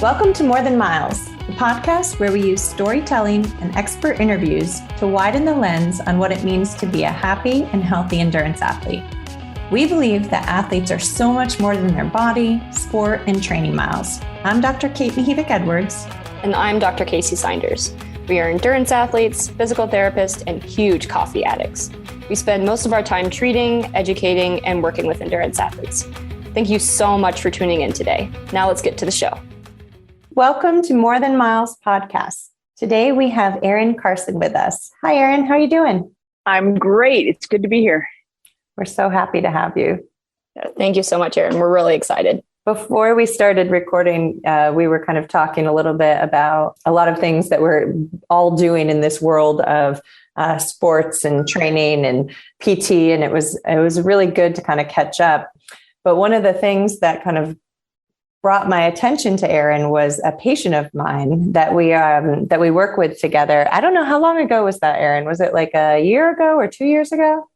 Welcome to More Than Miles, the podcast where we use storytelling and expert interviews to widen the lens on what it means to be a happy and healthy endurance athlete. We believe that athletes are so much more than their body, sport, and training miles. I'm Dr. Mihevc Edwards. And I'm Dr. Kacy Seynders. We are endurance athletes, physical therapists, and huge coffee addicts. We spend most of our time treating, educating, and working with endurance athletes. Thank you so much for tuning in today. Now let's get to the show. Welcome to More Than Miles podcast. Today we have Erin Carson with us. Hi, Erin. How are you doing? I'm great. It's good to be here. We're so happy to have you. Thank you so much, Erin. We're really excited. Before we started recording, we were kind of talking a little bit about a lot of things that we're all doing in this world of sports and training and PT, and it was really good to kind of catch up. But one of the things that kind of brought my attention to Erin was a patient of mine that we work with together. I don't know, how long ago was that, Erin? Was it like a year ago or 2 years ago?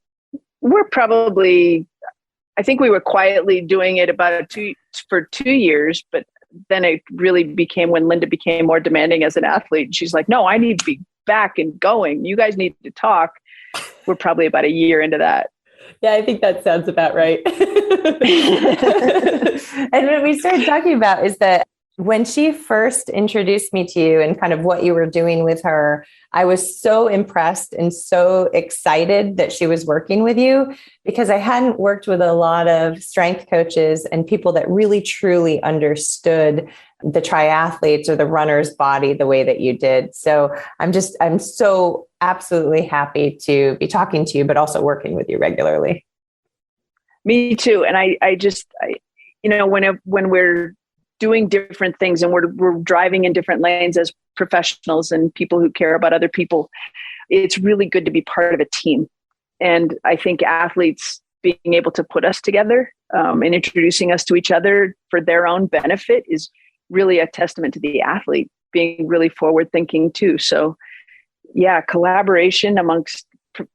I think we were quietly doing it for 2 years, but then it really became when Linda became more demanding as an athlete. She's like, no, I need to be back and going. You guys need to talk. We're probably about a year into that. Yeah, I think that sounds about right. And what we started talking about is that when she first introduced me to you and kind of what you were doing with her, I was so impressed and so excited that she was working with you, because I hadn't worked with a lot of strength coaches and people that really truly understood the triathletes or the runner's body the way that you did. So I'm so absolutely happy to be talking to you, but also working with you regularly. Me too. And when we're doing different things and we're driving in different lanes as professionals and people who care about other people, it's really good to be part of a team. And I think athletes being able to put us together and introducing us to each other for their own benefit is really a testament to the athlete being really forward thinking too. So yeah, collaboration amongst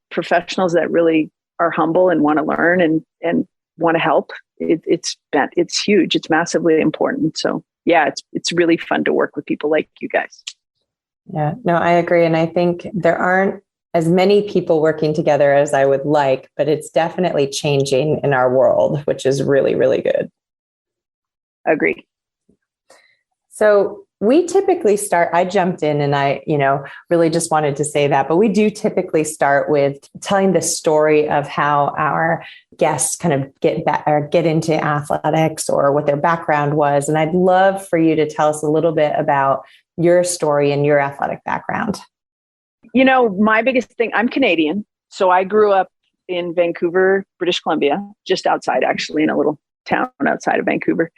professionals that really are humble and want to learn and want to help. It's huge. It's massively important. So yeah, it's really fun to work with people like you guys. Yeah, no, I agree. And I think there aren't as many people working together as I would like, but it's definitely changing in our world, which is really, really good. Agreed. So we typically I jumped in and I, really just wanted to say that, but we do typically start with telling the story of how our guests kind of get into athletics or what their background was. And I'd love for you to tell us a little bit about your story and your athletic background. My biggest thing, I'm Canadian. So I grew up in Vancouver, British Columbia, just outside, actually, in a little town outside of Vancouver.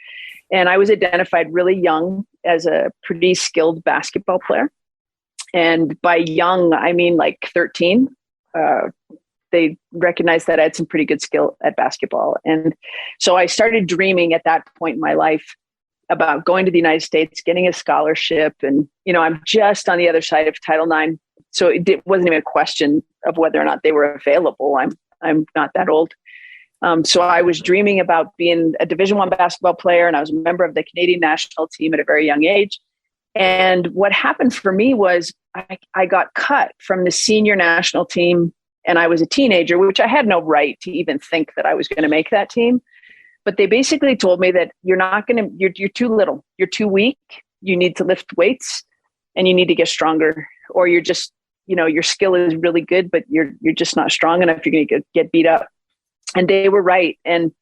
And I was identified really young as a pretty skilled basketball player. And by young, I mean like 13. They recognized that I had some pretty good skill at basketball. And so I started dreaming at that point in my life about going to the United States, getting a scholarship. And, I'm just on the other side of Title IX. So it wasn't even a question of whether or not they were available. I'm not that old. So I was dreaming about being a Division I basketball player, and I was a member of the Canadian national team at a very young age. And what happened for me was I got cut from the senior national team, and I was a teenager, which I had no right to even think that I was going to make that team. But they basically told me that you're too little, you're too weak, you need to lift weights, and you need to get stronger, or you're just, your skill is really good, but you're just not strong enough. You're going to get beat up. And they were right. And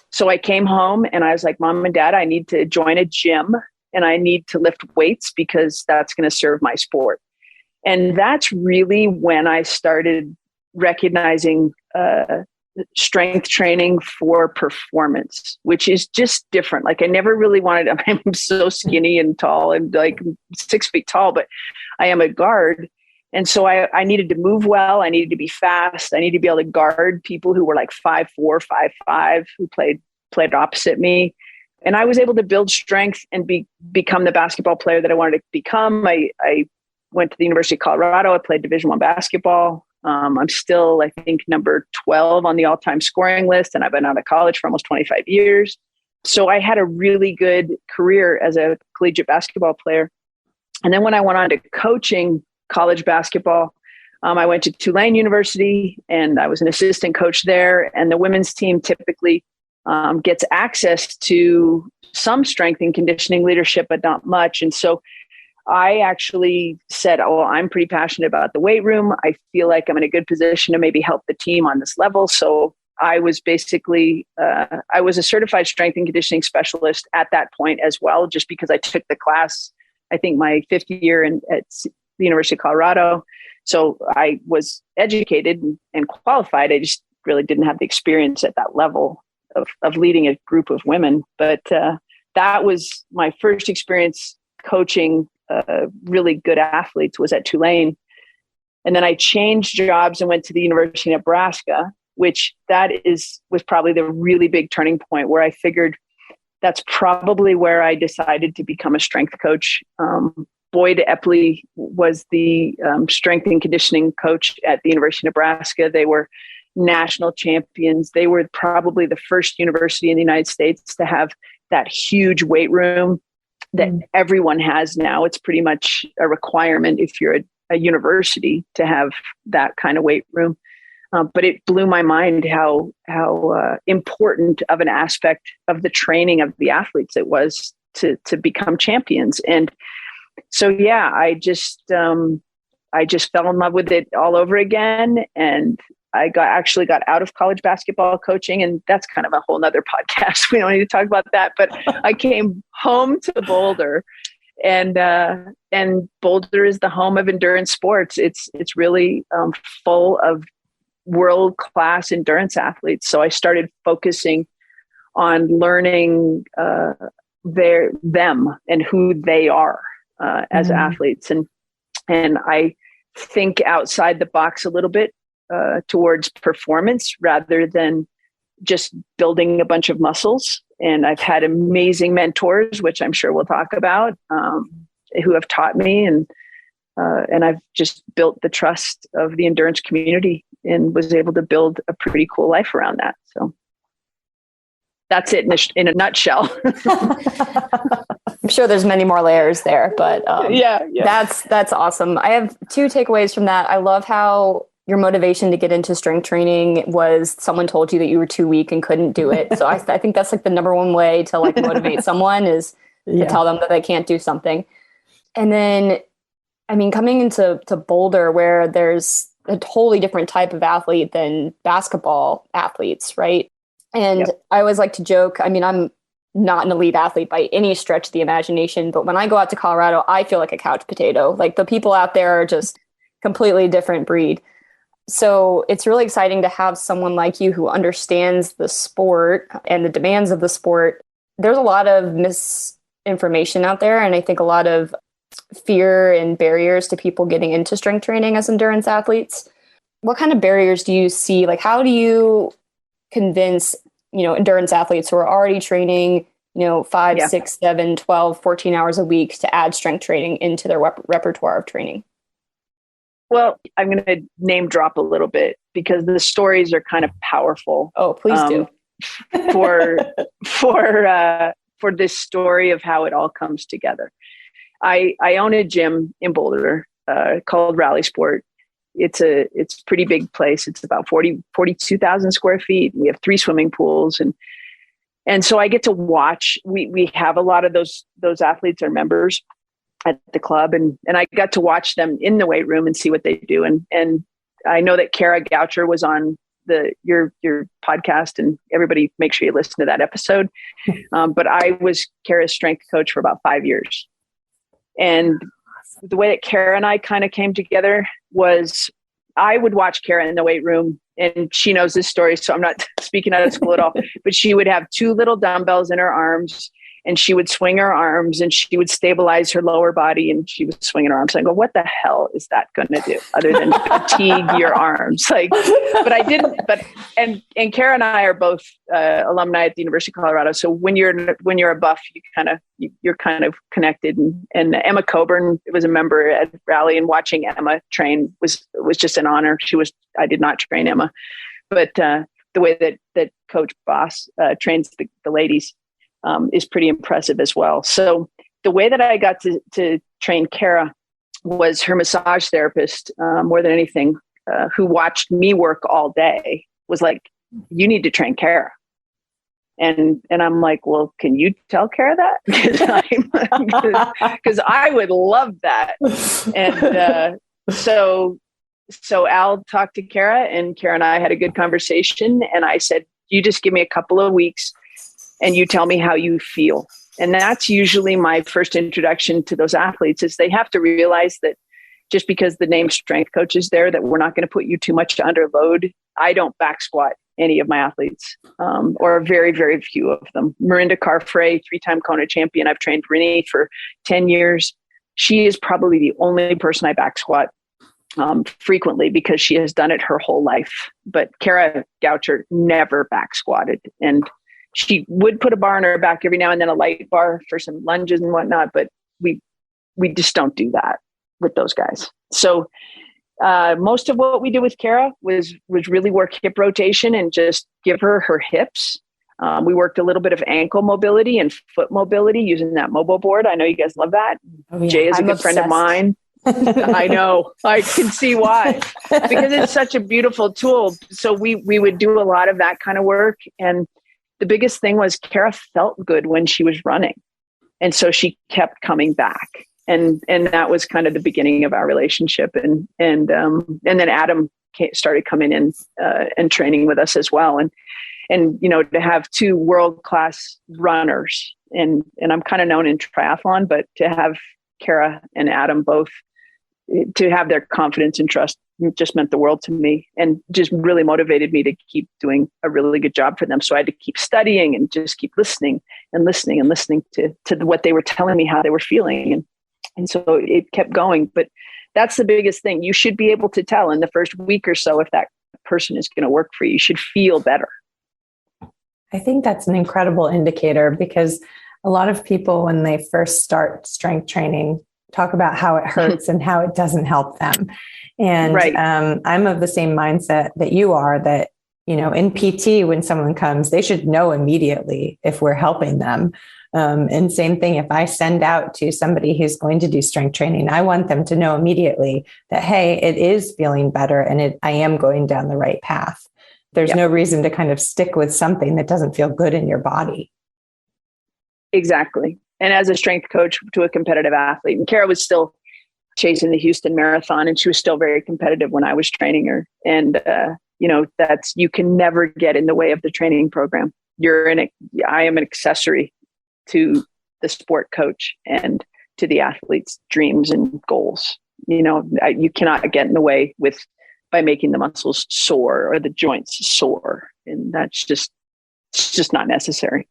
so I came home and I was like, Mom and Dad, I need to join a gym and I need to lift weights because that's going to serve my sport. And that's really when I started recognizing strength training for performance, which is just different. Like I never really I'm so skinny and tall and like 6 feet tall, but I am a guard. And so I needed to move well. I needed to be fast. I needed to be able to guard people who were like 5'4", 5'5", who played opposite me. And I was able to build strength and become the basketball player that I wanted to become. I went to the University of Colorado. I played Division I basketball. I'm still, I think, number 12 on the all-time scoring list. And I've been out of college for almost 25 years. So I had a really good career as a collegiate basketball player. And then when I went on to coaching college basketball, I went to Tulane University and I was an assistant coach there. And the women's team typically gets access to some strength and conditioning leadership, but not much. And so I actually said, oh, well, I'm pretty passionate about the weight room. I feel like I'm in a good position to maybe help the team on this level. So I was basically, I was a certified strength and conditioning specialist at that point as well, just because I took the class, I think my 5th year at the University of Colorado. So I was educated and qualified. I just really didn't have the experience at that level of leading a group of women. But that was my first experience coaching really good athletes, was at Tulane. And then I changed jobs and went to the University of Nebraska, which was probably the really big turning point where I figured that's probably where I decided to become a strength coach. Boyd Epley was the strength and conditioning coach at the University of Nebraska. They were national champions. They were probably the first university in the United States to have that huge weight room that everyone has now. It's pretty much a requirement if you're a university to have that kind of weight room. But it blew my mind how important of an aspect of the training of the athletes it was to become champions. And so, yeah, I just fell in love with it all over again. And I actually got out of college basketball coaching, and that's kind of a whole nother podcast. We don't need to talk about that, but I came home to Boulder, and Boulder is the home of endurance sports. It's really full of world-class endurance athletes. So I started focusing on learning them and who they are as athletes. And I think outside the box a little bit towards performance rather than just building a bunch of muscles. And I've had amazing mentors, which I'm sure we'll talk about, who have taught me, and I've just built the trust of the endurance community and was able to build a pretty cool life around that. So that's it in a nutshell. I'm sure there's many more layers there, but yeah. That's awesome. I have 2 takeaways from that. I love how your motivation to get into strength training was someone told you that you were too weak and couldn't do it. So I think that's like the number one way to like motivate someone is to tell them that they can't do something. And then, I mean, coming into Boulder, where there's a totally different type of athlete than basketball athletes, right? And I always like to joke, I mean, I'm not an elite athlete by any stretch of the imagination, but when I go out to Colorado, I feel like a couch potato. Like the people out there are just completely different breed. So it's really exciting to have someone like you who understands the sport and the demands of the sport. There's a lot of misinformation out there, and I think a lot of fear and barriers to people getting into strength training as endurance athletes. What kind of barriers do you see? Like, how do you convince, endurance athletes who are already training, 5, 6, 7, 12, 14 hours a week to add strength training into their repertoire of training? Well, I'm going to name drop a little bit because the stories are kind of powerful. Oh, please do. For this story of how it all comes together. I own a gym in Boulder called Rally Sport. It's a pretty big place. It's about 42,000 square feet. We have 3 swimming pools, and so I get to watch. We have a lot of those athletes are members at the club, and I got to watch them in the weight room and see what they do. And I know that Kara Goucher was on your podcast, and everybody make sure you listen to that episode. But I was Kara's strength coach for about 5 years. And the way that Kara and I kind of came together was I would watch Kara in the weight room, and she knows this story, so I'm not speaking out of school at all, but she would have 2 little dumbbells in her arms, and she would swing her arms, and she would stabilize her lower body, and she was swinging her arms. I go, what the hell is that going to do other than fatigue your arms? But I didn't, and Kara and I are both alumni at the University of Colorado. So when you're a buff, you're kind of connected. And Emma Coburn was a member at Rally, and watching Emma train was just an honor. I did not train Emma, but the way that Coach Boss trains the ladies, is pretty impressive as well. So the way that I got to train Kara was her massage therapist, more than anything, who watched me work all day, was like, you need to train Kara. And I'm like, well, can you tell Kara that? Because I would love that. And so Al talked to Kara, and Kara and I had a good conversation. And I said, you just give me a couple of weeks and you tell me how you feel. And that's usually my first introduction to those athletes, is they have to realize that just because the name strength coach is there, that we're not going to put you too much under load. I don't back squat any of my athletes, or very, very few of them. Mirinda Carfrae, 3-time Kona champion. I've trained Renee for 10 years. She is probably the only person I back squat frequently, because she has done it her whole life. But Kara Goucher never back squatted. And she would put a bar on her back every now and then, a light bar for some lunges and whatnot. But we just don't do that with those guys. So most of what we did with Kara was really work hip rotation and just give her hips. We worked a little bit of ankle mobility and foot mobility using that mobile board. I know you guys love that. Oh, yeah. Jay is a good friend of mine. I know. I can see why, because it's such a beautiful tool. So we would do a lot of that kind of work. And the biggest thing was Kara felt good when she was running. And so she kept coming back. And that was kind of the beginning of our relationship. And then Adam started coming in and training with us as well. And you know, to have two world-class runners, and I'm kind of known in triathlon, but to have Kara and Adam both, to have their confidence and trust, just meant the world to me, and just really motivated me to keep doing a really good job for them. So I had to keep studying and just keep listening to what they were telling me, how they were feeling. And so it kept going. But that's the biggest thing. You should be able to tell in the first week or so if that person is going to work for you. You should feel better. I think that's an incredible indicator, because a lot of people, when they first start strength training, talk about how it hurts and how it doesn't help them. And right. I'm of the same mindset that you are, that, you know, in PT, when someone comes, they should know immediately if we're helping them. And same thing, if I send out to somebody who's going to do strength training, I want them to know immediately that, hey, it is feeling better and I am going down the right path. There's no reason to kind of stick with something that doesn't feel good in your body. Exactly. And as a strength coach to a competitive athlete, and Kara was still chasing the Houston Marathon, and she was still very competitive when I was training her. And, you know, you can never get in the way of the training program. I am an accessory to the sport coach and to the athlete's dreams and goals. You know, you cannot get in the way by making the muscles sore or the joints sore. And it's just not necessary.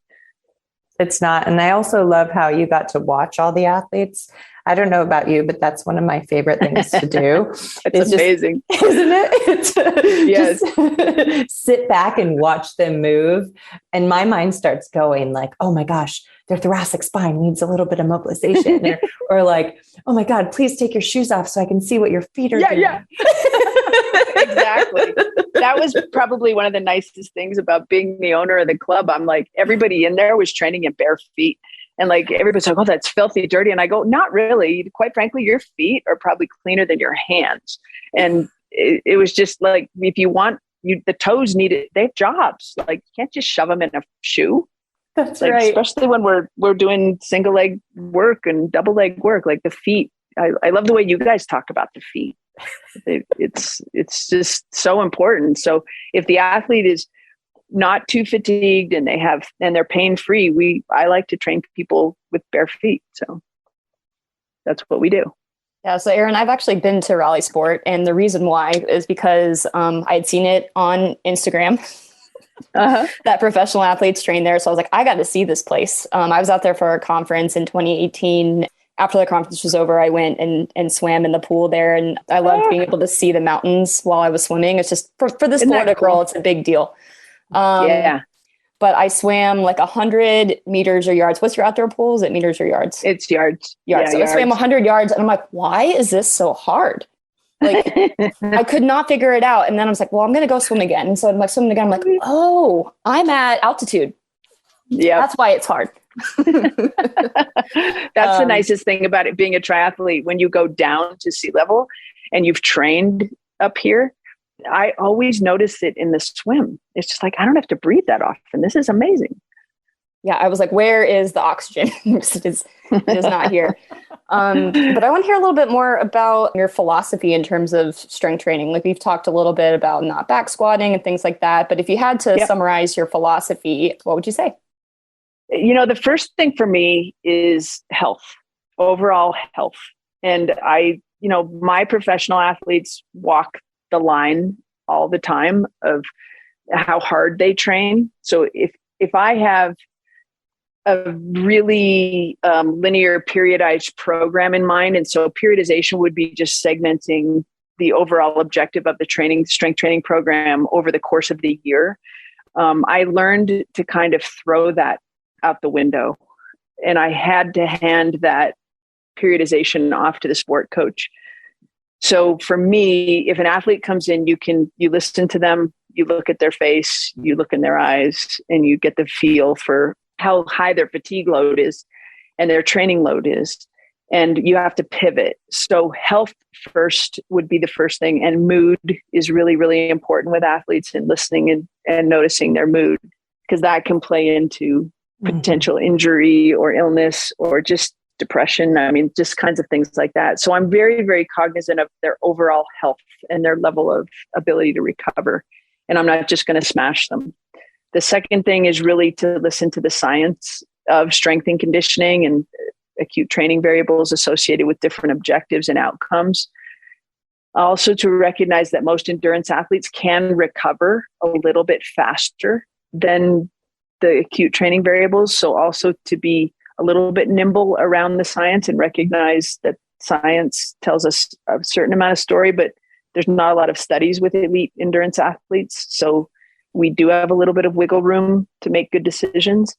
It's not. And I also love how you got to watch all the athletes. I don't know about you, but that's one of my favorite things to do. It's amazing. Isn't it? Yes. Just sit back and watch them move. And my mind starts going like, oh my gosh, their thoracic spine needs a little bit of mobilization. or like, oh my God, please take your shoes off so I can see what your feet are doing. Yeah. Exactly. That was probably one of the nicest things about being the owner of the club. I'm like, everybody in there was training in bare feet. And like, everybody's like, oh, that's filthy dirty. And I go, not really. Quite frankly, your feet are probably cleaner than your hands. And it was just like, if you want, the toes need it. They have jobs. Like, you can't just shove them in a shoe. That's like, right. Especially when we're doing single leg work and double leg work, like the feet. I love the way you guys talk about the feet. It's just so important. So if the athlete is not too fatigued and they're pain free, I like to train people with bare feet. So that's what we do. Yeah. So Erin, I've actually been to Raleigh Sport, and the reason why is because I had seen it on Instagram. That professional athletes train there. So I was like, I got to see this place. I was out there for a conference in 2018. After the conference was over, I went and swam in the pool there. And I loved being able to see the mountains while I was swimming. It's just for this Florida girl, it's a big deal. Yeah. But I swam like 100 meters or yards. What's your outdoor pool? Is it meters or yards? It's yards. Yards. Yeah, so yards. I swam 100 yards and I'm like, why is this so hard? Like, I could not figure it out. And then I was like, well, I'm going to go swim again. And so I'm like swimming again. I'm like, oh, I'm at altitude. Yeah. That's why it's hard. That's the nicest thing about it being a triathlete. When you go down to sea level and you've trained up here, I always notice it in the swim. It's just like, I don't have to breathe that often. This is amazing. Yeah, I was like, where is the oxygen? it is not here. But I want to hear a little bit more about your philosophy in terms of strength training. Like we've talked a little bit about not back squatting and things like that. But if you had to summarize your philosophy, what would you say? The first thing for me is health, overall health. And my professional athletes walk the line all the time of how hard they train. So if I have a really linear periodized program in mind, and so periodization would be just segmenting the overall objective of the strength training program over the course of the year. I learned to kind of throw that out the window, and I had to hand that periodization off to the sport coach. So for me, if an athlete comes in, you listen to them, you look at their face, you look in their eyes, and you get the feel for how high their fatigue load is and their training load is. And you have to pivot. So health first would be the first thing. And mood is really, really important with athletes, and listening and noticing their mood, because that can play into potential injury or illness or just depression. I mean, just kinds of things like that. So I'm very, very cognizant of their overall health and their level of ability to recover. And I'm not just going to smash them. The second thing is really to listen to the science of strength and conditioning and acute training variables associated with different objectives and outcomes. Also to recognize that most endurance athletes can recover a little bit faster than the acute training variables. So also to be a little bit nimble around the science and recognize that science tells us a certain amount of story, but there's not a lot of studies with elite endurance athletes. So we do have a little bit of wiggle room to make good decisions.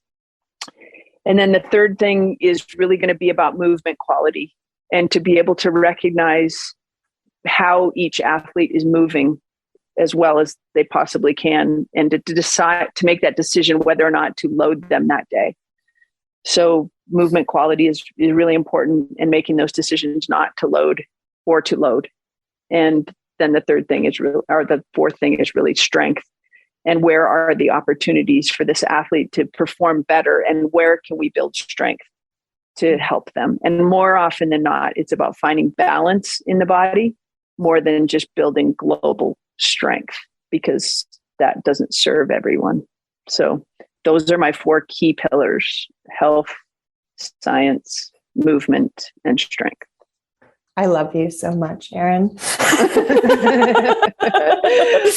And then the third thing is really going to be about movement quality, and to be able to recognize how each athlete is moving as well as they possibly can, and to decide to make that decision whether or not to load them that day. So movement quality is really important in making those decisions not to load or to load. And then the fourth thing is really strength. And where are the opportunities for this athlete to perform better, and where can we build strength to help them? And more often than not, it's about finding balance in the body more than just building global strength, because that doesn't serve everyone. So those are my 4 key pillars: health, science, movement, and strength. I love you so much, Erin.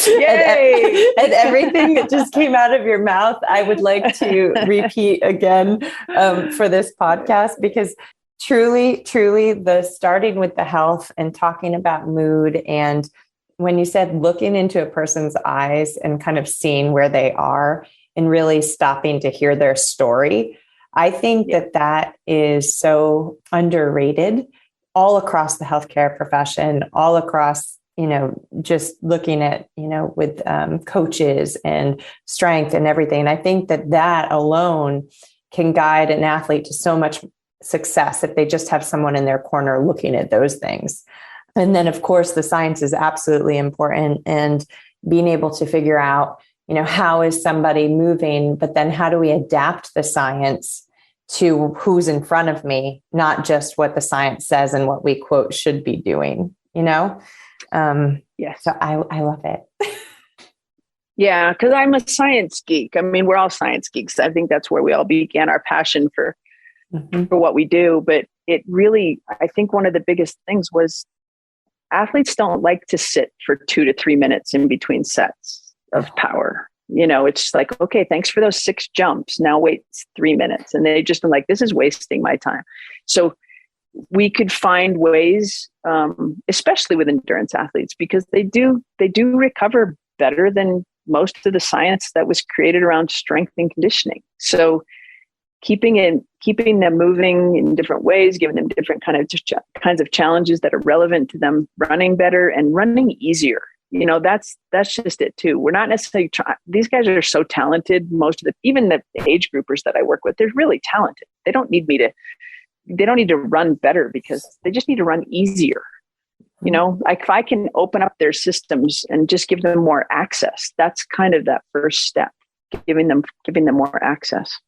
Yay! And everything that just came out of your mouth, I would like to repeat again for this podcast, because truly, the starting with the health and talking about mood, and when you said looking into a person's eyes and kind of seeing where they are and really stopping to hear their story, I think that is so underrated all across the healthcare profession, all across, just looking at, with coaches and strength and everything. And I think that alone can guide an athlete to so much success if they just have someone in their corner looking at those things. And then, of course, the science is absolutely important, and being able to figure out, how is somebody moving, but then how do we adapt the science to who's in front of me, not just what the science says and what we quote should be doing, Yes. So I love it. Yeah. Cause I'm a science geek. I mean, we're all science geeks. I think that's where we all began our passion for what we do. But it really, I think one of the biggest things was athletes don't like to sit for 2 to 3 minutes in between sets of power. It's like, okay, thanks for those 6 jumps. Now wait 3 minutes. And they just been like, this is wasting my time. So we could find ways, especially with endurance athletes, because they do recover better than most of the science that was created around strength and conditioning. So keeping them moving in different ways, giving them different kinds of challenges that are relevant to them, running better and running easier. that's just it too. We're not necessarily trying. These guys are so talented. Most of even the age groupers that I work with, they're really talented. They don't need to run better, because they just need to run easier. Like if I can open up their systems and just give them more access, that's kind of that first step, giving them more access.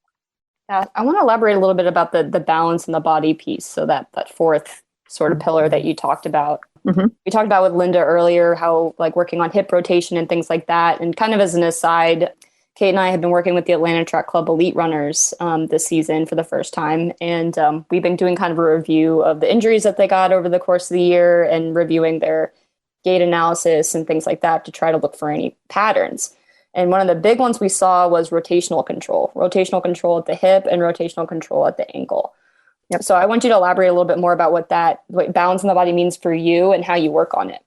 Yeah, I want to elaborate a little bit about the balance in the body piece. So that fourth sort of pillar that you talked about. Mm-hmm. We talked about with Linda earlier, how like working on hip rotation and things like that. And kind of as an aside, Kate and I have been working with the Atlanta Track Club Elite Runners this season for the first time. And we've been doing kind of a review of the injuries that they got over the course of the year and reviewing their gait analysis and things like that to try to look for any patterns. And one of the big ones we saw was rotational control at the hip and rotational control at the ankle. Yep. So I want you to elaborate a little bit more about what balance in the body means for you and how you work on it.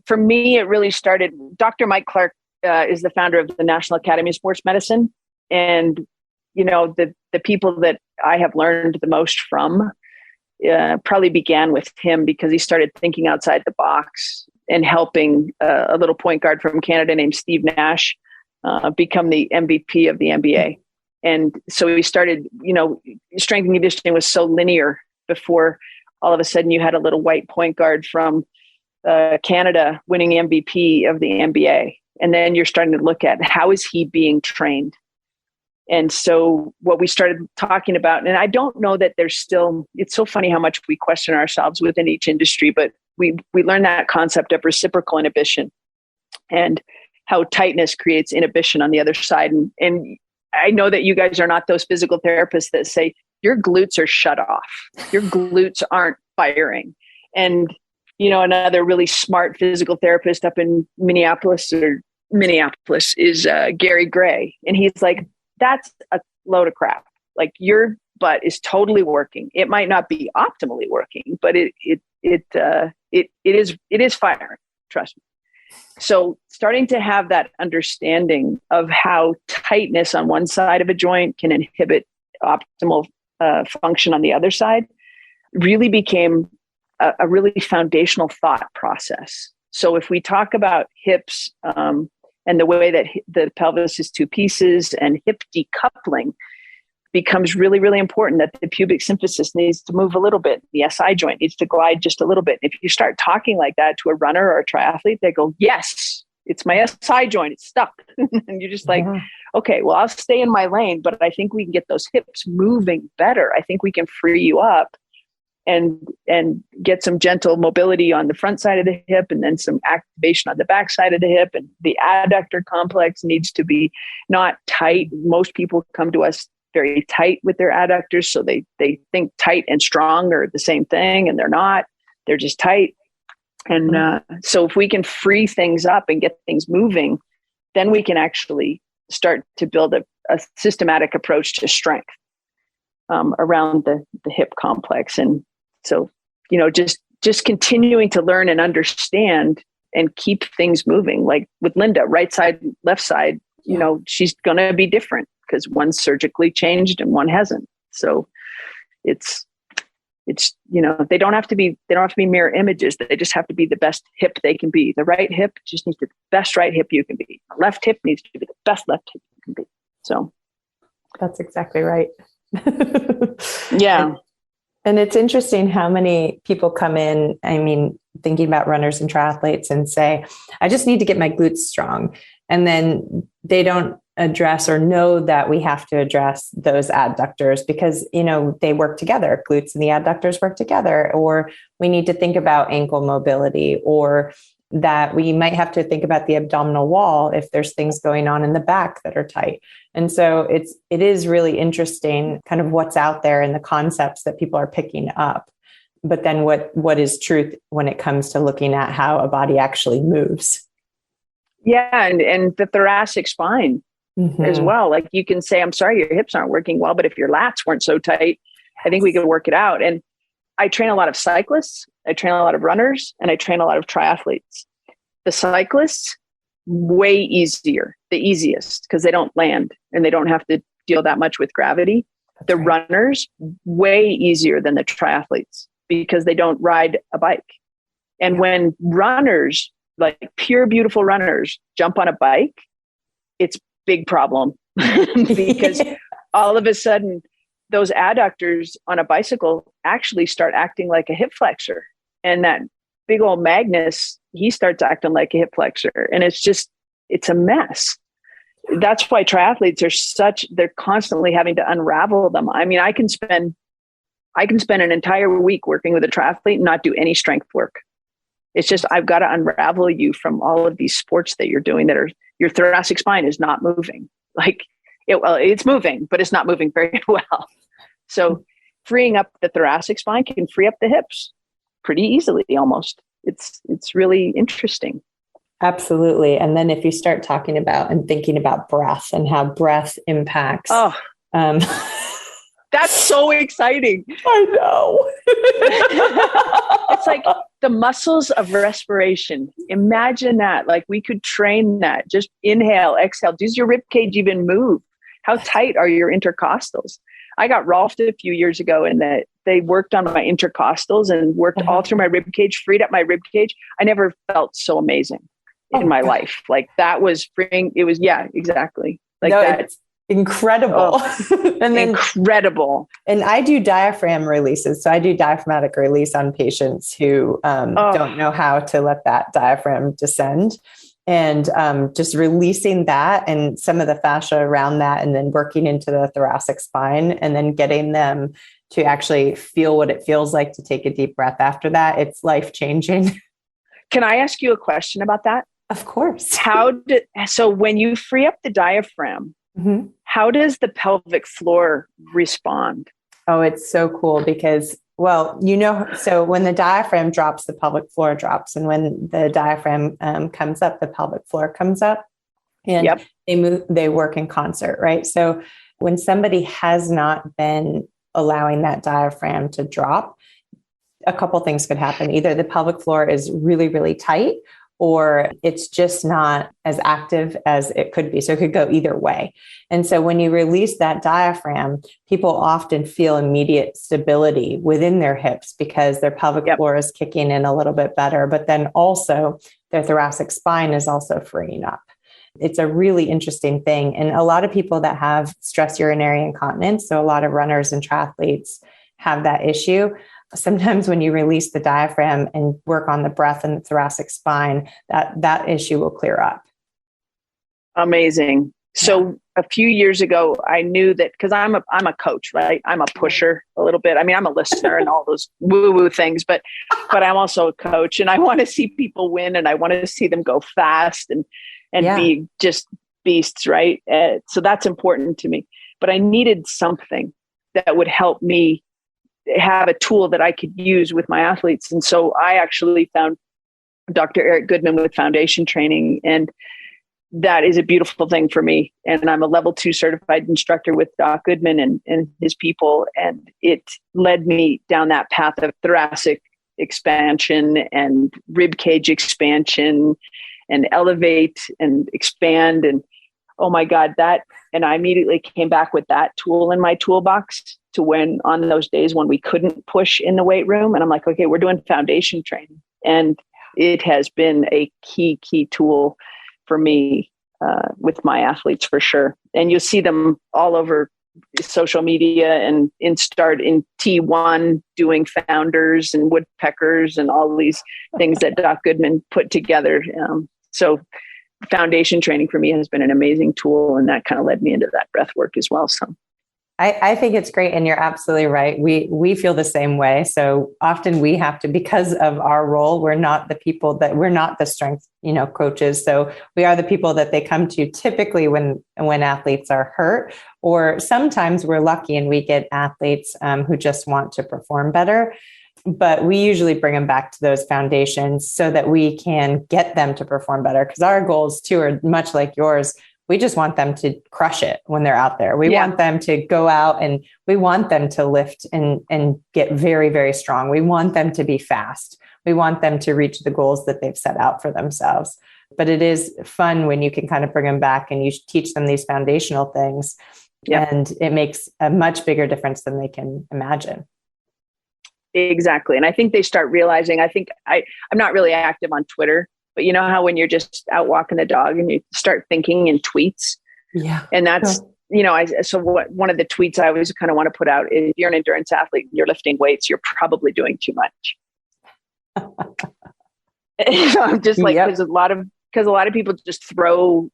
For me, it really started. Dr. Mike Clark is the founder of the National Academy of Sports Medicine. And, the people that I have learned the most from probably began with him, because he started thinking outside the box and helping a little point guard from Canada named Steve Nash become the MVP of the NBA. And so he started, strength and conditioning was so linear before all of a sudden you had a little white point guard from Canada winning MVP of the NBA. And then you're starting to look at how is he being trained? And so what we started talking about, and I don't know that there's still, it's so funny how much we question ourselves within each industry, but we learned that concept of reciprocal inhibition and how tightness creates inhibition on the other side. And I know that you guys are not those physical therapists that say your glutes are shut off. Your glutes aren't firing. And, another really smart physical therapist up in Minneapolis is Gary Gray. And he's like, that's a load of crap. Like your butt is totally working. It might not be optimally working, but it is firing. Trust me. So starting to have that understanding of how tightness on one side of a joint can inhibit optimal function on the other side really became a really foundational thought process. So if we talk about hips and the way that the pelvis is two pieces, and hip decoupling becomes really, really important, that the pubic symphysis needs to move a little bit. The SI joint needs to glide just a little bit. If you start talking like that to a runner or a triathlete, they go, yes, it's my SI joint. It's stuck. And you're just like, okay, well, I'll stay in my lane, but I think we can get those hips moving better. I think we can free you up and get some gentle mobility on the front side of the hip, and then some activation on the back side of the hip. And the adductor complex needs to be not tight. Most people come to us very tight with their adductors. So they think tight and strong are the same thing, and they're not. They're just tight. And so if we can free things up and get things moving, then we can actually start to build a systematic approach to strength around the hip complex. And so, just continuing to learn and understand and keep things moving. Like with Linda, right side, left side, she's going to be different because one's surgically changed and one hasn't. So it's they don't have to be mirror images. They just have to be the best hip they can be. The right hip just needs to be the best right hip you can be. The left hip needs to be the best left hip you can be. So that's exactly right. Yeah. And it's interesting how many people come in, thinking about runners and triathletes, and say, I just need to get my glutes strong. And then they don't address or know that we have to address those adductors because, they work together. Glutes and the adductors work together. Or we need to think about ankle mobility, or that we might have to think about the abdominal wall if there's things going on in the back that are tight. And so it is really interesting kind of what's out there and the concepts that people are picking up. But then what is truth when it comes to looking at how a body actually moves? Yeah. And the thoracic spine as well. Like you can say, I'm sorry, your hips aren't working well, but if your lats weren't so tight, I think we could work it out. And I train a lot of cyclists, I train a lot of runners, and I train a lot of triathletes. The cyclists, way easier, the easiest, because they don't land and they don't have to deal that much with gravity. The runners, way easier than the triathletes because they don't ride a bike. And when runners, like pure, beautiful runners, jump on a bike, it's big problem because all of a sudden those adductors on a bicycle actually start acting like a hip flexor. And that big old Magnus, he starts acting like a hip flexor. And it's a mess. That's why triathletes are they're constantly having to unravel them. I mean, I can spend an entire week working with a triathlete and not do any strength work. It's just, I've got to unravel you from all of these sports that you're doing your thoracic spine is not moving. Like it's moving, but it's not moving very well. So freeing up the thoracic spine can free up the hips pretty easily almost. It's really interesting. Absolutely. And then if you start talking about and thinking about breath and how breath impacts. That's so exciting. I know. It's like the muscles of respiration. Imagine that. Like we could train that. Just inhale, exhale. Does your rib cage even move? How tight are your intercostals? I got Rolfed a few years ago and that they worked on my intercostals and worked all through my rib cage, freed up my rib cage. I never felt so amazing in my life. Like that was freeing. It was, yeah, exactly. Like that. It's incredible. And then incredible. And I do diaphragm releases. So I do diaphragmatic release on patients who don't know how to let that diaphragm descend. And just releasing that and some of the fascia around that, and then working into the thoracic spine, and then getting them to actually feel what it feels like to take a deep breath after that. It's life-changing. Can I ask you a question about that? Of course. So when you free up the diaphragm, how does the pelvic floor respond? Oh, it's so cool because, so when the diaphragm drops, the pelvic floor drops. And when the diaphragm comes up, the pelvic floor comes up, and they work in concert, right? So when somebody has not been allowing that diaphragm to drop, a couple things could happen. Either the pelvic floor is really, really tight, or it's just not as active as it could be. So it could go either way. And so when you release that diaphragm, people often feel immediate stability within their hips because their pelvic floor is kicking in a little bit better, but then also their thoracic spine is also freeing up. It's a really interesting thing. And a lot of people that have stress urinary incontinence, so a lot of runners and triathletes have that issue. Sometimes when you release the diaphragm and work on the breath and the thoracic spine, that issue will clear up. Amazing. So a few years ago, I knew that because I'm a coach, right? I'm a pusher a little bit. I mean, I'm a listener and all those woo-woo things, but I'm also a coach, and I want to see people win, and I want to see them go fast and be just beasts, right? So that's important to me. But I needed something that would help me have a tool that I could use with my athletes. And so I actually found Dr. Eric Goodman with foundation training. And that is a beautiful thing for me. And I'm a level 2 certified instructor with Doc Goodman and his people. And it led me down that path of thoracic expansion and rib cage expansion and elevate and expand. And oh my God, and I immediately came back with that tool in my toolbox to when on those days when we couldn't push in the weight room. And I'm like, okay, we're doing foundation training. And it has been a key tool for me with my athletes for sure. And you'll see them all over social media and in T1 doing founders and woodpeckers and all these things that Doc Goodman put together. So foundation training for me has been an amazing tool, and that kind of led me into that breath work as well. So I think it's great. And you're absolutely right. We feel the same way. So often we have to, because of our role, we're not the strength, coaches. So we are the people that they come to typically when athletes are hurt, or sometimes we're lucky and we get athletes who just want to perform better. But we usually bring them back to those foundations so that we can get them to perform better. Because our goals too are much like yours. We just want them to crush it when they're out there. We want them to go out and we want them to lift and get very, very strong. We want them to be fast. We want them to reach the goals that they've set out for themselves. But it is fun when you can kind of bring them back and you teach them these foundational things. And it makes a much bigger difference than they can imagine. Exactly. And I think they start realizing, I'm not really active on Twitter, but you know how when you're just out walking the dog and you start thinking in tweets. Yeah. And that's, one of the tweets I always kind of want to put out is, if you're an endurance athlete and you're lifting weights, you're probably doing too much. I'm just like, because a lot of people just throw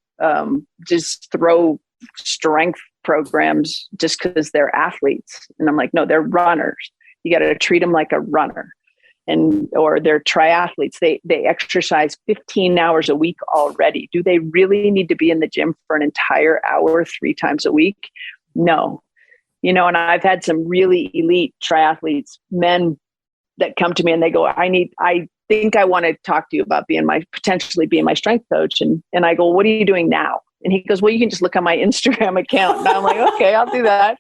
strength programs just because they're athletes. And I'm like, no, they're runners. You got to treat them like a runner, or they're triathletes. They exercise 15 hours a week already. Do they really need to be in the gym for an entire hour 3 times a week? No. And I've had some really elite triathletes, men, that come to me and they go, I think I want to talk to you about potentially being my strength coach. And I go, what are you doing now? And he goes, well, you can just look on my Instagram account. And I'm like, okay, I'll do that.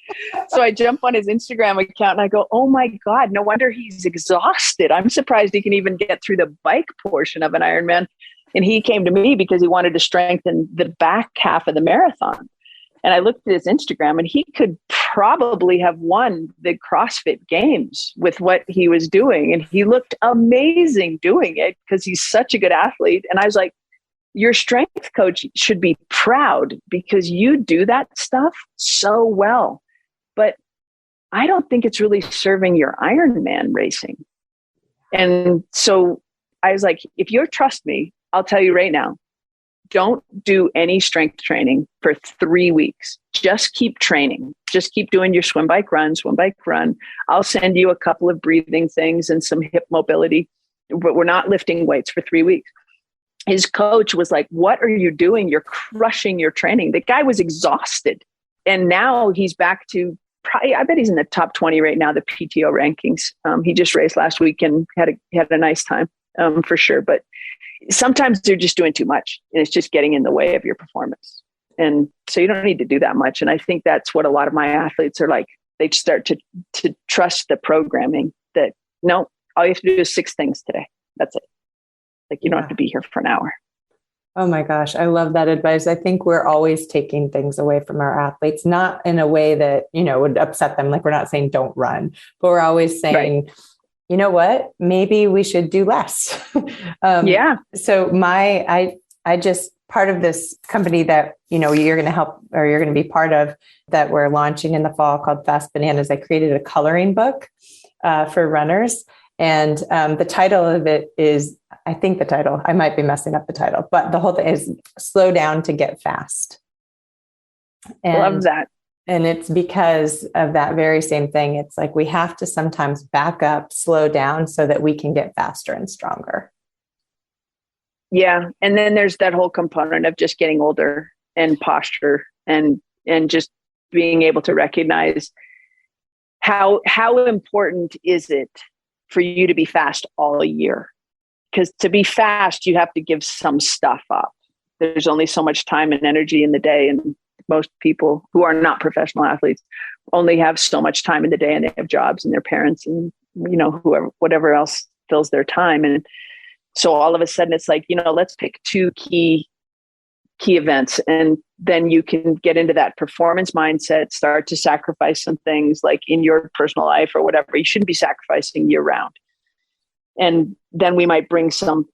So I jump on his Instagram account and I go, oh my God, no wonder he's exhausted. I'm surprised he can even get through the bike portion of an Ironman. And he came to me because he wanted to strengthen the back half of the marathon. And I looked at his Instagram and he could probably have won the CrossFit Games with what he was doing. And he looked amazing doing it because he's such a good athlete. And I was like, your strength coach should be proud because you do that stuff so well. But I don't think it's really serving your Ironman racing. And so I was like, if you trust me, I'll tell you right now, don't do any strength training for 3 weeks. Just keep training. Just keep doing your swim, bike, run. I'll send you a couple of breathing things and some hip mobility, but we're not lifting weights for 3 weeks. His coach was like, what are you doing? You're crushing your training. The guy was exhausted. And now he's back to I bet he's in the top 20 right now, the PTO rankings. He just raced last week and had a nice time for sure. But sometimes they're just doing too much and it's just getting in the way of your performance. And so you don't need to do that much. And I think that's what a lot of my athletes are like. They start to trust the programming that, no, all you have to do is 6 things today. That's it. Like you don't have to be here for an hour. Oh my gosh. I love that advice. I think we're always taking things away from our athletes, not in a way that, would upset them. Like we're not saying don't run, but we're always saying, right, you know what, maybe we should do less. Yeah. So I just part of this company that, you're going to help or you're going to be part of that we're launching in the fall called Fast Bananas. I created a coloring book for runners. And the title of it is, I might be messing up the title, but the whole thing is Slow Down to Get Fast. And, love that. And it's because of that very same thing. It's like we have to sometimes back up, slow down so that we can get faster and stronger. Yeah. And then there's that whole component of just getting older and posture and just being able to recognize how important is it for you to be fast all year? Because to be fast, you have to give some stuff up. There's only so much time and energy in the day. And most people who are not professional athletes only have so much time in the day, and they have jobs and their parents and, whatever else fills their time. And so all of a sudden it's like, let's pick 2 key events. And then you can get into that performance mindset, start to sacrifice some things like in your personal life or whatever. You shouldn't be sacrificing year round. And then we might bring some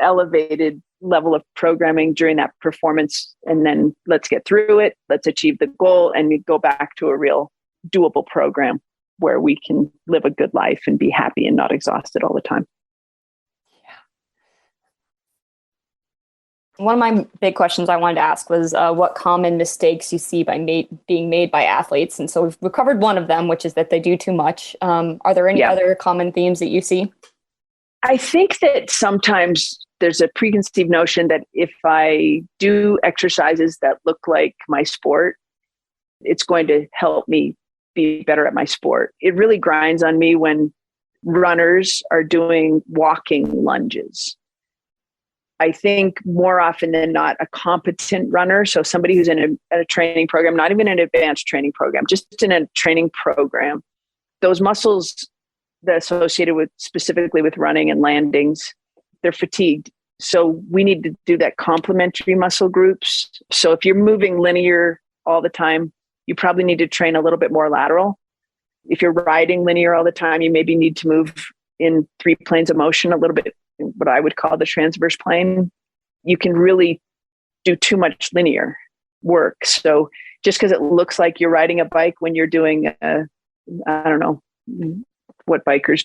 elevated level of programming during that performance. And then let's get through it. Let's achieve the goal and we go back to a real doable program where we can live a good life and be happy and not exhausted all the time. One of my big questions I wanted to ask was what common mistakes you see being made by athletes. And so we've covered one of them, which is that they do too much. Are there any other common themes that you see? I think that sometimes there's a preconceived notion that if I do exercises that look like my sport, it's going to help me be better at my sport. It really grinds on me when runners are doing walking lunges. I think more often than not, a competent runner, so somebody who's in a training program, not even an advanced training program, just in a training program, those muscles that are associated with specifically with running and landings, they're fatigued. So we need to do that complementary muscle groups. So if you're moving linear all the time, you probably need to train a little bit more lateral. If you're riding linear all the time, you maybe need to move in 3 planes of motion a little bit, what I would call the transverse plane. You can really do too much linear work. So just because it looks like you're riding a bike when you're doing, I don't know what bikers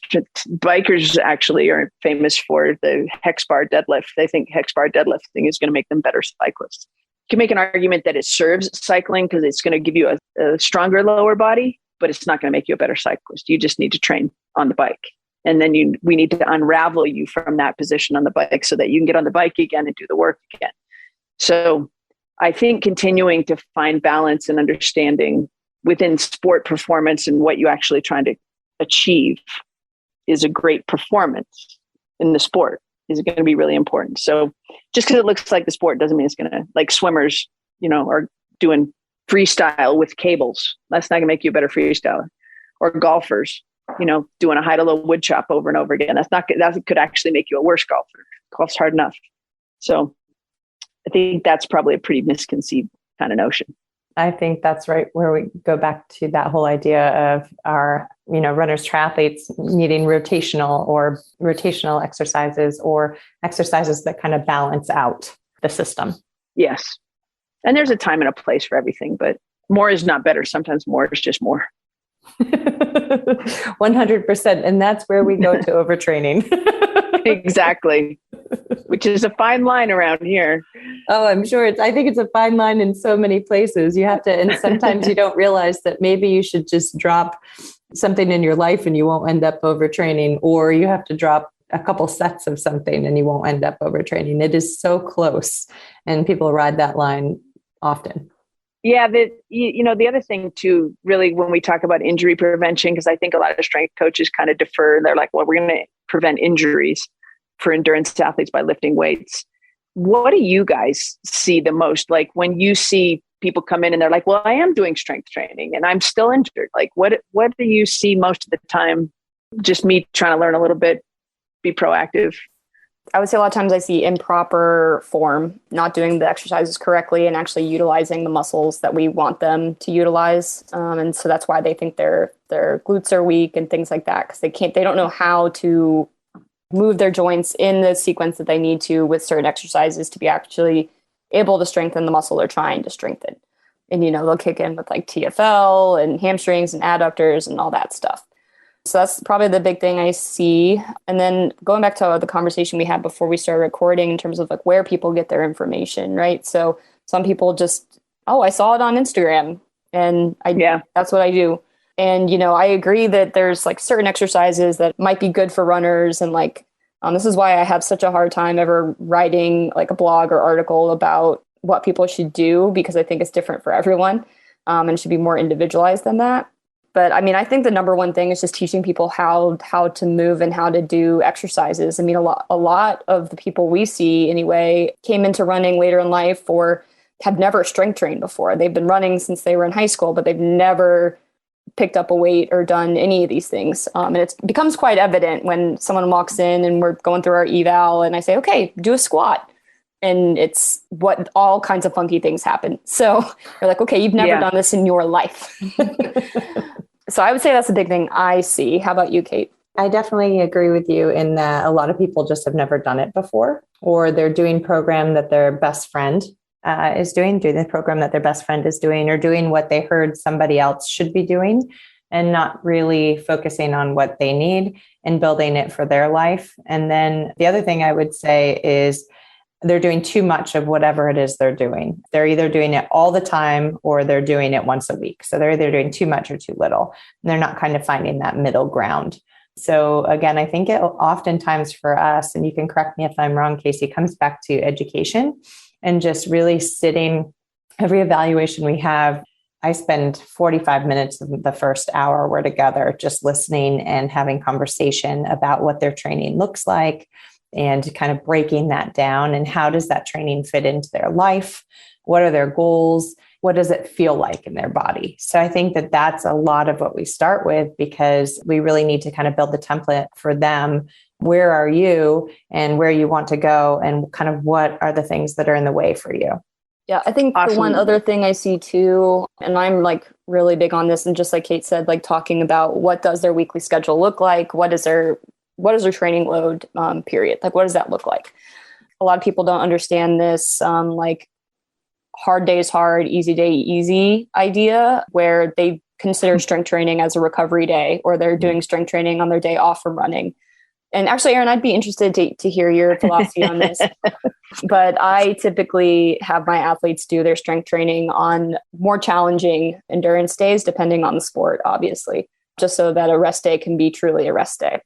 actually are famous for, the hex bar deadlift. They think hex bar deadlifting is going to make them better cyclists. You can make an argument that it serves cycling because it's going to give you a stronger lower body, but it's not going to make you a better cyclist. You just need to train on the bike. And then we need to unravel you from that position on the bike so that you can get on the bike again and do the work again. So I think continuing to find balance and understanding within sport performance and what you're actually trying to achieve is a great performance in the sport is going to be really important. So just because it looks like the sport doesn't mean it's going to, like swimmers, are doing freestyle with cables. That's not going to make you a better freestyler. Or golfers, doing a high to low wood chop over and over again. That could actually make you a worse golfer. Golf's hard enough. So I think that's probably a pretty misconceived kind of notion. I think that's right where we go back to that whole idea of our, runners, triathletes needing rotational exercises or exercises that kind of balance out the system. Yes. And there's a time and a place for everything, but more is not better. Sometimes more is just more. 100%. And that's where we go to overtraining. Exactly. Which is a fine line around here. Oh, I'm sure I think it's a fine line in so many places. You have to, and sometimes you don't realize that maybe you should just drop something in your life and you won't end up overtraining, or you have to drop a couple sets of something and you won't end up overtraining. It is so close, and people ride that line often. Yeah. The other thing too, really, when we talk about injury prevention, because I think a lot of strength coaches kind of defer. They're like, well, we're going to prevent injuries for endurance athletes by lifting weights. What do you guys see the most? Like when you see people come in and they're like, well, I am doing strength training and I'm still injured. Like what do you see most of the time? Just me trying to learn a little bit, be proactive. I would say a lot of times I see improper form, not doing the exercises correctly and actually utilizing the muscles that we want them to utilize. And so that's why they think their glutes are weak and things like that, because they don't know how to move their joints in the sequence that they need to with certain exercises to be actually able to strengthen the muscle they're trying to strengthen. And, they'll kick in with like TFL and hamstrings and adductors and all that stuff. So that's probably the big thing I see. And then going back to the conversation we had before we started recording in terms of like where people get their information, right? So some people just, I saw it on Instagram and that's what I do. And, I agree that there's like certain exercises that might be good for runners. And like, this is why I have such a hard time ever writing like a blog or article about what people should do, because I think it's different for everyone. And it should be more individualized than that. But I mean, I think the number one thing is just teaching people how to move and how to do exercises. I mean, a lot of the people we see anyway came into running later in life or had never strength trained before. They've been running since they were in high school, but they've never picked up a weight or done any of these things. And it becomes quite evident when someone walks in and we're going through our eval and I say, okay, do a squat. And it's what all kinds of funky things happen. So you're like, okay, you've never done this in your life. So I would say that's the big thing I see. How about you, Kate? I definitely agree with you in that a lot of people just have never done it before, or they're doing program that their best friend is doing the program that their best friend is doing, or doing what they heard somebody else should be doing and not really focusing on what they need and building it for their life. And then the other thing I would say is they're doing too much of whatever it is they're doing. They're either doing it all the time or they're doing it once a week. So they're either doing too much or too little. And they're not kind of finding that middle ground. So again, I think it oftentimes for us, and you can correct me if I'm wrong, Kacy, comes back to education and just really sitting. Every evaluation we have, I spend 45 minutes of the first hour we're together just listening and having conversation about what their training looks like and kind of breaking that down. And how does that training fit into their life? What are their goals? What does it feel like in their body? So I think that that's a lot of what we start with, because we really need to kind of build the template for them. Where are you and where you want to go, and kind of what are the things that are in the way for you? Yeah, I think Awesome. The one other thing I see too, and I'm like really big on this, and just like Kate said, like talking about what does their weekly schedule look like? What is their training load period? Like, what does that look like? A lot of people don't understand this, like hard days hard, easy day easy idea, where they consider strength training as a recovery day, or they're doing strength training on their day off from running. And actually, Erin, I'd be interested to hear your philosophy on this. But I typically have my athletes do their strength training on more challenging endurance days, depending on the sport, obviously, just so that a rest day can be truly a rest day.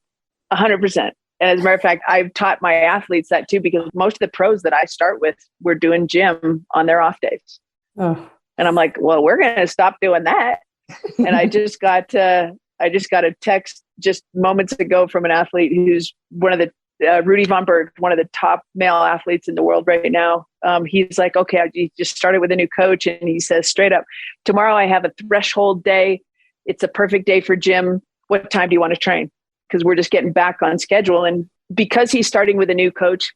100%. And as a matter of fact, I've taught my athletes that too, because most of the pros that I start with were doing gym on their off days. Oh. And I'm like, well, we're going to stop doing that. And I just got a text just moments ago from an athlete who's one of the Rudy Von Berg, one of the top male athletes in the world right now. He's like, okay, I just started with a new coach. And he says straight up, tomorrow I have a threshold day. It's a perfect day for gym. What time do you want to train? Because we're just getting back on schedule. And because he's starting with a new coach,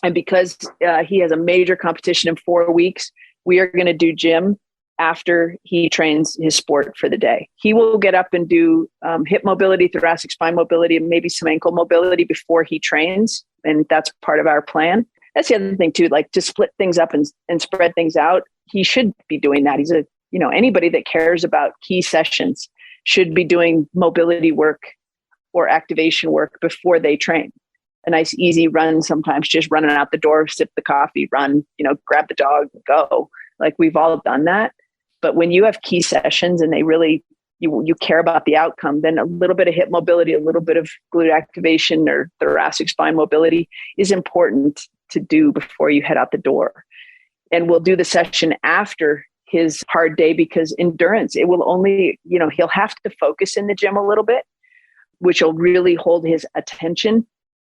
and because he has a major competition in 4 weeks, we are going to do gym after he trains his sport for the day. He will get up and do hip mobility, thoracic spine mobility, and maybe some ankle mobility before he trains. And that's part of our plan. That's the other thing too, like to split things up and spread things out. He should be doing that. He's anybody that cares about key sessions should be doing mobility work or activation work before they train. A nice easy run, sometimes just running out the door, sip the coffee, run, grab the dog, go. Like we've all done that. But when you have key sessions and they really, you care about the outcome, then a little bit of hip mobility, a little bit of glute activation or thoracic spine mobility is important to do before you head out the door. And we'll do the session after his hard day, because endurance, it will only, he'll have to focus in the gym a little bit, which will really hold his attention.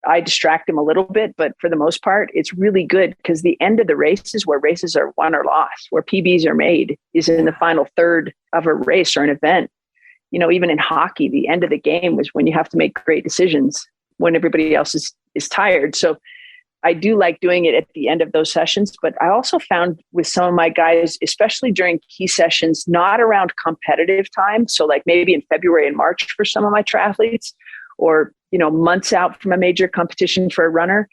I distract him a little bit, but for the most part, it's really good, because the end of the races, where races are won or lost, where PBs are made, is in the final third of a race or an event. Even in hockey, the end of the game was when you have to make great decisions when everybody else is tired. So I do like doing it at the end of those sessions, but I also found with some of my guys, especially during key sessions, not around competitive time. So like maybe in February and March for some of my triathletes, or months out from a major competition for a runner,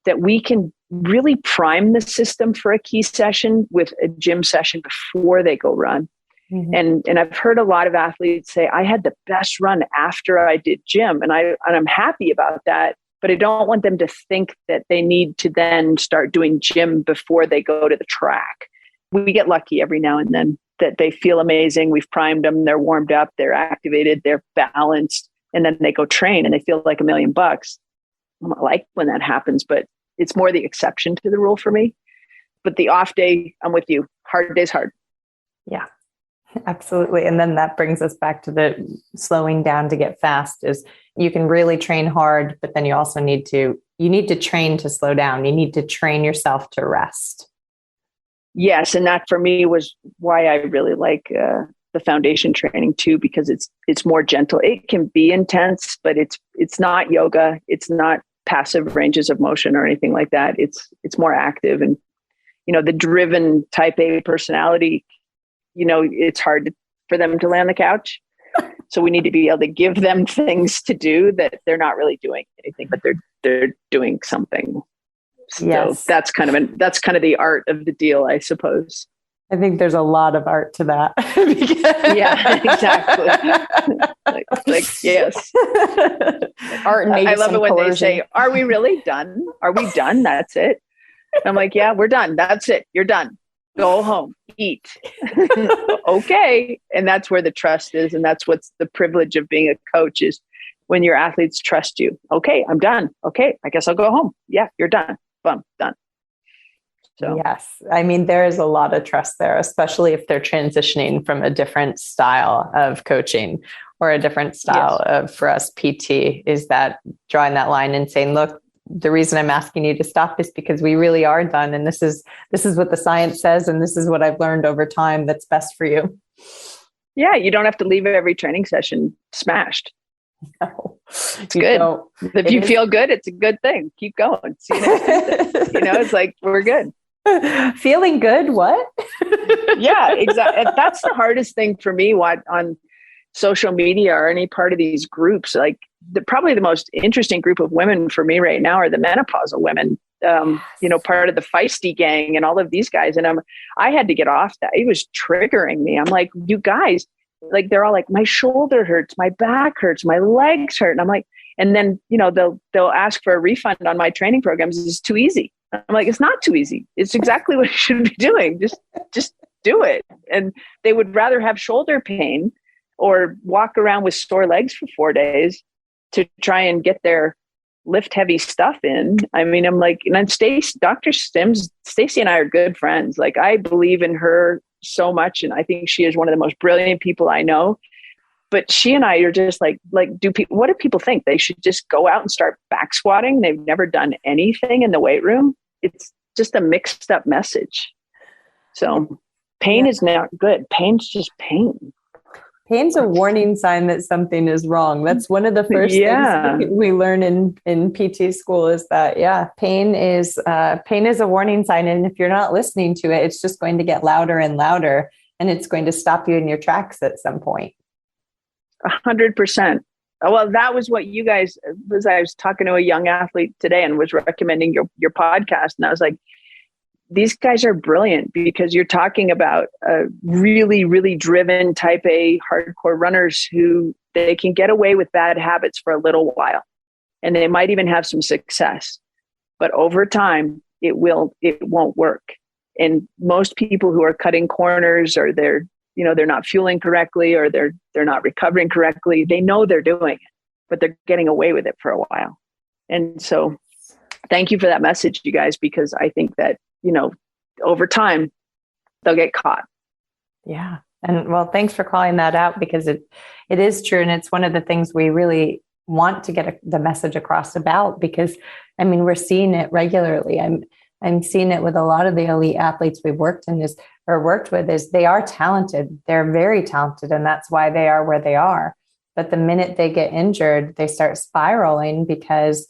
that we can really prime the system for a key session with a gym session before they go run. Mm-hmm. And I've heard a lot of athletes say, I had the best run after I did gym, and I'm happy about that, but I don't want them to think that they need to then start doing gym before they go to the track. We get lucky every now and then that they feel amazing. We've primed them, they're warmed up, they're activated, they're balanced. And then they go train and they feel like $1 million. I like when that happens, but it's more the exception to the rule for me. But the off day, I'm with you. Hard day's hard. Yeah, absolutely. And then that brings us back to the slowing down to get fast. Is you can really train hard, but then you also need to train to slow down. You need to train yourself to rest. Yes. And that for me was why I really like the foundation training too, because it's more gentle. It can be intense, but it's not yoga. It's not passive ranges of motion or anything like that. It's more active. And, the driven type A personality, it's hard for them to lay on the couch. So we need to be able to give them things to do that they're not really doing anything, but they're doing something. So yes. That's kind of the art of the deal, I suppose. I think there's a lot of art to that. Yeah, exactly. like yes. Art and maybe I love it when coercion. they say, "Are we really done? Are we done? That's it." I'm like, "Yeah, we're done. That's it. You're done. Go home, eat." Okay, and that's where the trust is, and that's what's the privilege of being a coach, is when your athletes trust you. Okay, I'm done. Okay, I guess I'll go home. Yeah, you're done. Boom, done. So. Yes. I mean, there is a lot of trust there, especially if they're transitioning from a different style of coaching or a different style of, for us, PT, is that drawing that line and saying, look, the reason I'm asking you to stop is because we really are done. And this is what the science says. And this is what I've learned over time that's best for you. Yeah. You don't have to leave every training session smashed. No, it's good. If you feel good, it's a good thing. Keep going. See you next Tuesday. It's like, we're good. Feeling good? What? Yeah, exactly. That's the hardest thing for me on social media or any part of these groups. Like probably the most interesting group of women for me right now are the menopausal women, part of the feisty gang and all of these guys. And I had to get off that. It was triggering me. I'm like, you guys, like, they're all like, my shoulder hurts, my back hurts, my legs hurt. And I'm like, and then, they'll ask for a refund on my training programs. It's too easy. I'm like, it's not too easy. It's exactly what you should be doing. Just do it. And they would rather have shoulder pain or walk around with sore legs for 4 days to try and get their lift heavy stuff in. I mean, I'm like, and then Dr. Stacy and I are good friends. Like, I believe in her so much. And I think she is one of the most brilliant people I know. But she and I are just like, what do people think? They should just go out and start back squatting. They've never done anything in the weight room. It's just a mixed up message. So pain is not good. Pain's just pain. Pain's a warning sign that something is wrong. That's one of the first things we learn in PT school is that, pain is a warning sign. And if you're not listening to it, it's just going to get louder and louder, and it's going to stop you in your tracks at some point. 100%. Well, that was what you guys, I was talking to a young athlete today and was recommending your podcast. And I was like, these guys are brilliant because you're talking about really, really driven type A hardcore runners who they can get away with bad habits for a little while, and they might even have some success, but over time it won't work. And most people who are cutting corners, or they're not fueling correctly, or they're not recovering correctly, they know they're doing it, but they're getting away with it for a while. And so thank you for that message, you guys, because I think that, over time they'll get caught. Yeah. And well, thanks for calling that out, because it is true. And it's one of the things we really want to get the message across about, because I mean, we're seeing it regularly. I'm seeing it with a lot of the elite athletes we've worked with is they are talented. They're very talented. And that's why they are where they are. But the minute they get injured, they start spiraling because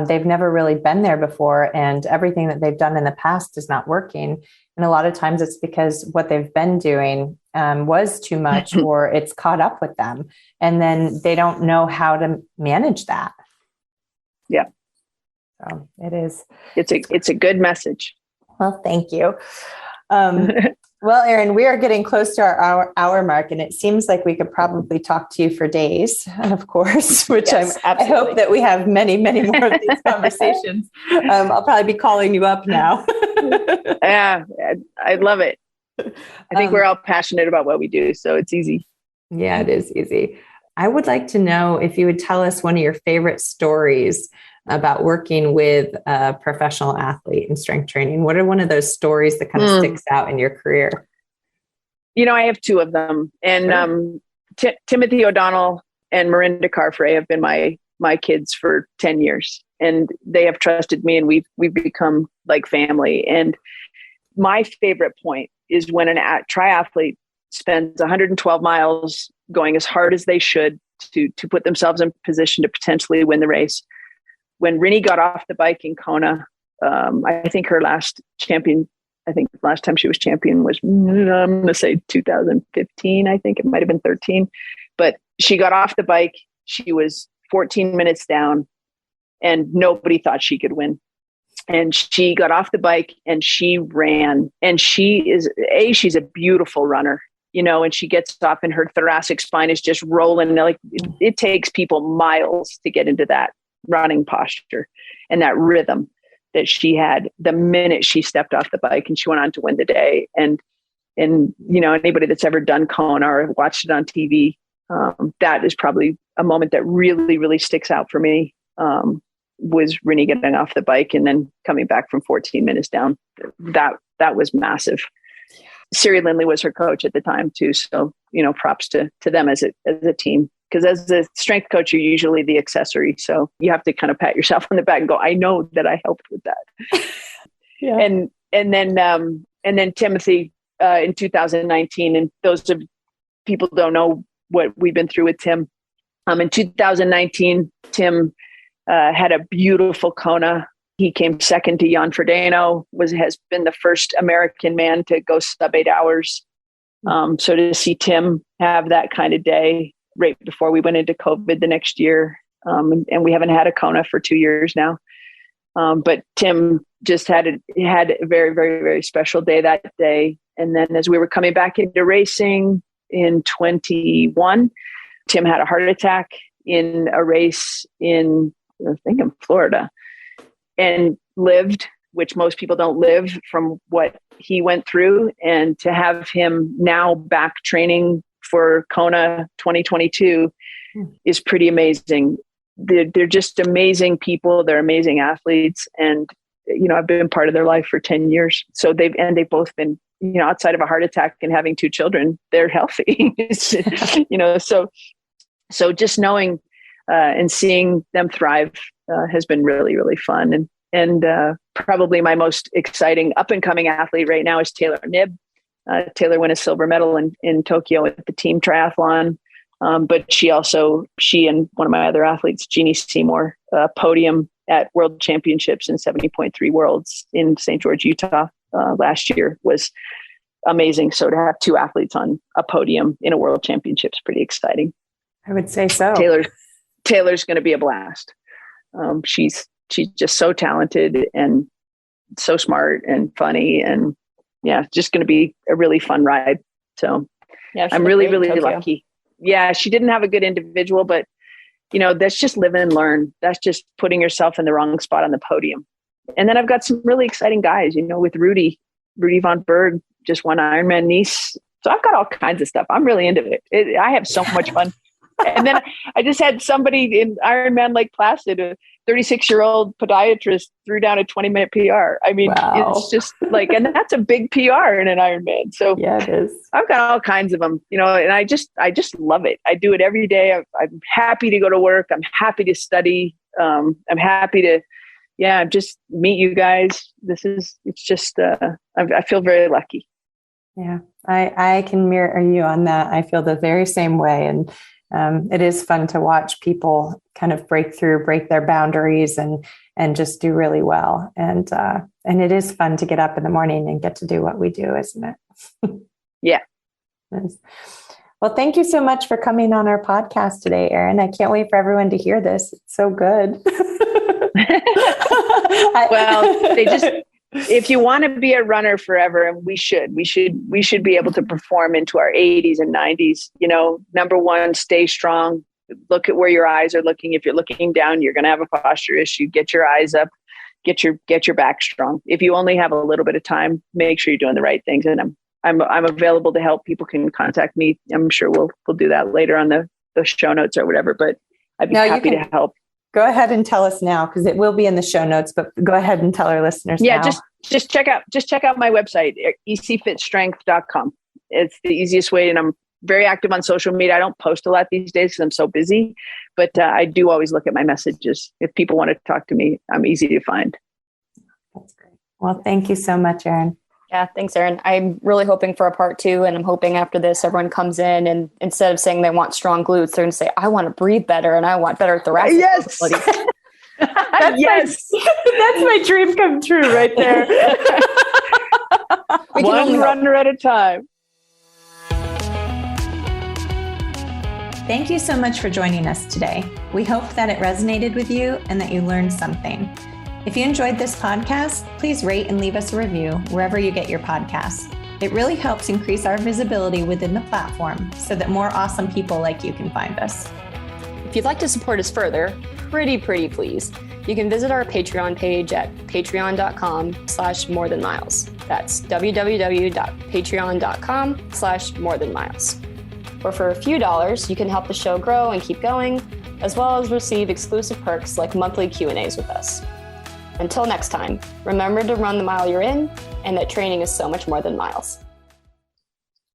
they've never really been there before. And everything that they've done in the past is not working. And a lot of times it's because what they've been doing was too much, or it's caught up with them. And then they don't know how to manage that. Yeah. So it is. It's a good message. Well, thank you. Well, Erin, we are getting close to our hour mark, and it seems like we could probably talk to you for days, of course, which yes, I hope that we have many, many more of these conversations. I'll probably be calling you up now. Yeah, I love it. I think we're all passionate about what we do, so it's easy. Yeah, it is easy. I would like to know if you would tell us one of your favorite stories about working with a professional athlete in strength training. What are one of those stories that kind of sticks out in your career? I have two of them. And Timothy O'Donnell and Miranda Carfrey have been my kids for 10 years. And they have trusted me, and we've become like family. And my favorite point is when a triathlete spends 112 miles going as hard as they should to put themselves in position to potentially win the race. When Rinny got off the bike in Kona, I think her last time she was champion was, I'm going to say 2015. I think it might've been 13, but she got off the bike. She was 14 minutes down and nobody thought she could win. And she got off the bike and she ran, and she's a beautiful runner, and she gets off and her thoracic spine is just rolling. Like it takes people miles to get into that running posture and that rhythm that she had the minute she stepped off the bike, and she went on to win the day. And anybody that's ever done Kona or watched it on TV, that is probably a moment that really, really sticks out for me. Was Rinny getting off the bike and then coming back from 14 minutes down. That was massive. Siri Lindley was her coach at the time too. So, props to them as a team. Because as a strength coach, you're usually the accessory. So you have to kind of pat yourself on the back and go, I know that I helped with that. Yeah. And then Timothy in 2019, and those of people don't know what we've been through with Tim. In 2019, Tim had a beautiful Kona He came second to Jan Frodeno, has been the first American man to go sub 8 hours. So to see Tim have that kind of day right before we went into COVID the next year, and we haven't had a Kona for 2 years now. But Tim just had a very, very, very special day that day. And then as we were coming back into racing in 21, Tim had a heart attack in a race in Florida, and lived, which most people don't live from what he went through. And to have him now back training for Kona 2022 is pretty amazing. They're just amazing people. They're amazing athletes. And, I've been part of their life for 10 years. So they've both been, outside of a heart attack and having 2 children, they're healthy. So just knowing and seeing them thrive has been really, really fun. And probably my most exciting up and coming athlete right now is Taylor Knibb. Taylor won a silver medal in Tokyo at the team triathlon. But she and one of my other athletes, Jeannie Seymour, podium at World Championships in 70.3 Worlds in St. George, Utah last year was amazing. So to have 2 athletes on a podium in a World Championship is pretty exciting. I would say so. Taylor's going to be a blast. She's just so talented and so smart and funny, and just going to be a really fun ride. So I'm really, really lucky. Yeah, she didn't have a good individual, but that's just live and learn. That's just putting yourself in the wrong spot on the podium. And then I've got some really exciting guys, with Rudy von Berg just won Ironman Nice. So I've got all kinds of stuff. I'm really into it. I have so much fun. And then I just had somebody in Ironman Lake Placid, a 36-year-old podiatrist, threw down a 20-minute PR. I mean, wow. It's just and that's a big PR in an Ironman. So yeah, it is. I've got all kinds of them, and I just love it. I do it every day. I'm happy to go to work. I'm happy to study. I'm happy to, just meet you guys. I feel very lucky. Yeah, I can mirror you on that. I feel the very same way. And it is fun to watch people kind of break their boundaries and just do really well. And it is fun to get up in the morning and get to do what we do, isn't it? Yeah. Nice. Well, thank you so much for coming on our podcast today, Erin. I can't wait for everyone to hear this. It's so good. If you want to be a runner forever, and we should be able to perform into our 80s and 90s, number one, stay strong. Look at where your eyes are looking. If you're looking down, you're going to have a posture issue. Get your eyes up, get your back strong. If you only have a little bit of time, make sure you're doing the right things. And I'm available to help. People can contact me. I'm sure we'll do that later on the show notes or whatever, but I'd be happy to help. Go ahead and tell us now, because it will be in the show notes, but go ahead and tell our listeners now. Just check out my website, ecfitstrength.com. It's the easiest way. And I'm very active on social media. I don't post a lot these days because I'm so busy, but I do always look at my messages. If people want to talk to me, I'm easy to find. That's great. Well, thank you so much, Erin. Yeah, thanks, Erin. I'm really hoping for a part 2, and I'm hoping after this, everyone comes in and instead of saying they want strong glutes, they're going to say, I want to breathe better and I want better thoracic mobility. Yes. That's my dream come true right there. One runner at a time. Thank you so much for joining us today. We hope that it resonated with you and that you learned something. If you enjoyed this podcast, please rate and leave us a review wherever you get your podcasts. It really helps increase our visibility within the platform so that more awesome people like you can find us. If you'd like to support us further, pretty please, you can visit our Patreon page at patreon.com/morethanmiles. That's www.patreon.com/morethanmiles. Or for a few dollars, you can help the show grow and keep going, as well as receive exclusive perks like monthly Q&As with us. Until next time, remember to run the mile you're in, and that training is so much more than miles.